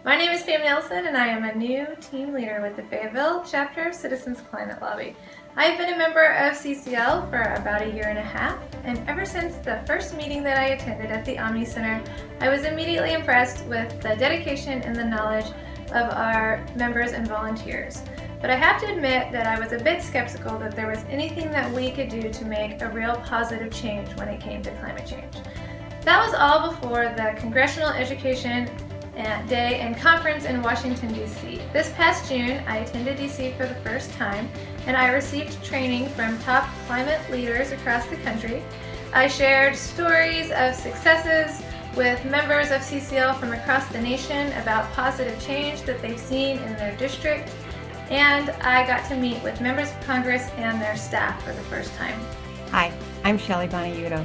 My name is Pam Nelson, and I am a new team leader with the Fayetteville Chapter Citizens Climate Lobby. I've bbeen a member of CCL for about a year and a half, and ever since the first meeting that I attended at the Omni Center, I was immediately impressed with the dedication and the knowledge of our members and volunteers. But I have to admit that I was a bit skeptical that there was anything that we could do to make a real positive change when it came to climate change. That was all before the Congressional Education Day and Conference in Washington, D.C. This past June, I attended D.C. for the first time, and I received training from top climate leaders across the country. I shared stories of successes with members of CCL from across the nation about positive change that they've seen in their district, and I got to meet with members of Congress and their staff for the first time. Hi, I'm Shelley Bonaiuto.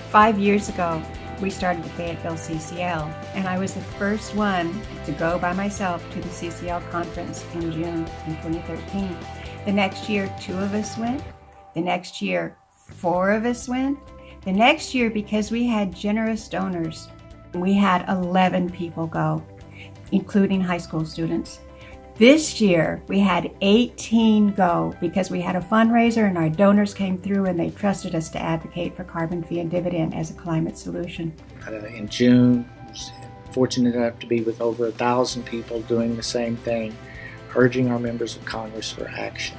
5 years ago, we started the Fayetteville CCL, and I was the first one to go by myself to the CCL conference in June in 2013. The next year, 2 of us went. The next year, 4 of us went. The next year, because we had generous donors, we had 11 people go, including high school students. This year, we had 18 go because we had a fundraiser and our donors came through and they trusted us to advocate for carbon fee and dividend as a climate solution. In June, I was fortunate enough to be with over 1,000 people doing the same thing, urging our members of Congress for action.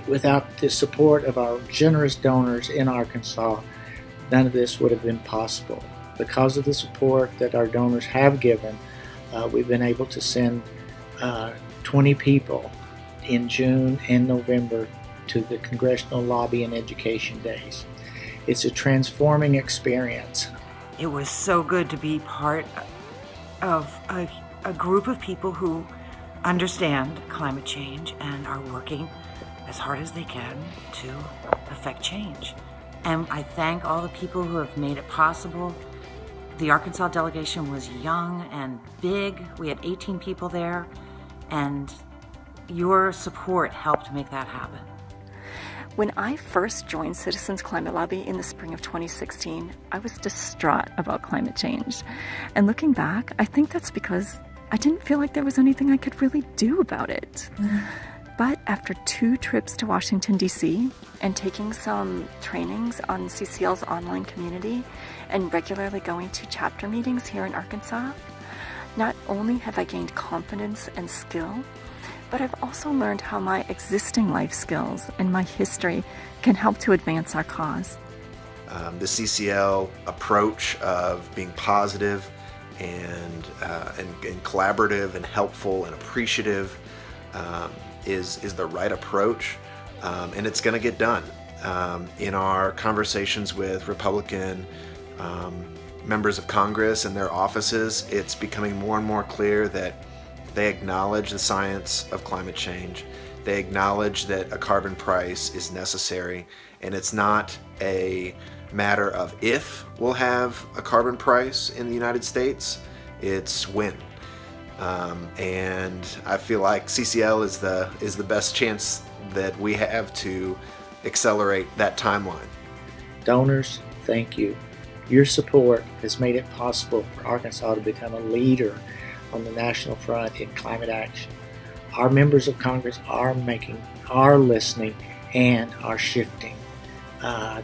Without the support of our generous donors in Arkansas, none of this would have been possible. Because of the support that our donors have given, we've been able to send 20 people in June and November to the Congressional Lobby and Education Days. It's a transforming experience. It was so good to be part of a group of people who understand climate change and are working as hard as they can to affect change. And I thank all the people who have made it possible. The Arkansas delegation was young and big. We had 18 people there, and your support helped make that happen. When I first joined Citizens Climate Lobby in the spring of 2016, I was distraught about climate change. And looking back, I think that's because I didn't feel like there was anything I could really do about it. But after 2 trips to Washington, D.C., and taking some trainings on CCL's online community, and regularly going to chapter meetings here in Arkansas, not only have I gained confidence and skill, but I've also learned how my existing life skills and my history can help to advance our cause. The CCL approach of being positive and collaborative and helpful and appreciative is the right approach, and it's going to get done. In our conversations with Republican members of Congress and their offices, it's becoming more and more clear that they acknowledge the science of climate change. They acknowledge that a carbon price is necessary, and it's not a matter of if we'll have a carbon price in the United States, it's when. And I feel like CCL is the best chance that we have to accelerate that timeline. Donors, thank you. Your support has made it possible for Arkansas to become a leader on the national front in climate action. Our members of Congress are listening and are shifting.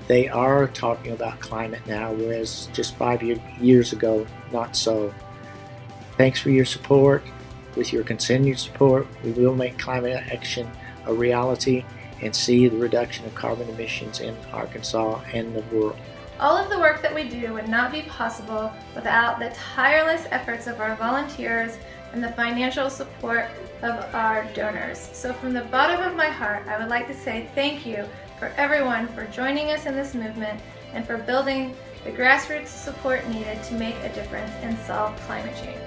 They are talking about climate now, whereas just 5 years ago, not so. Thanks for your support. With your continued support, we will make climate action a reality and see the reduction of carbon emissions in Arkansas and the world. All of the work that we do would not be possible without the tireless efforts of our volunteers and the financial support of our donors. So from the bottom of my heart, I would like to say thank you for everyone for joining us in this movement and for building the grassroots support needed to make a difference and solve climate change.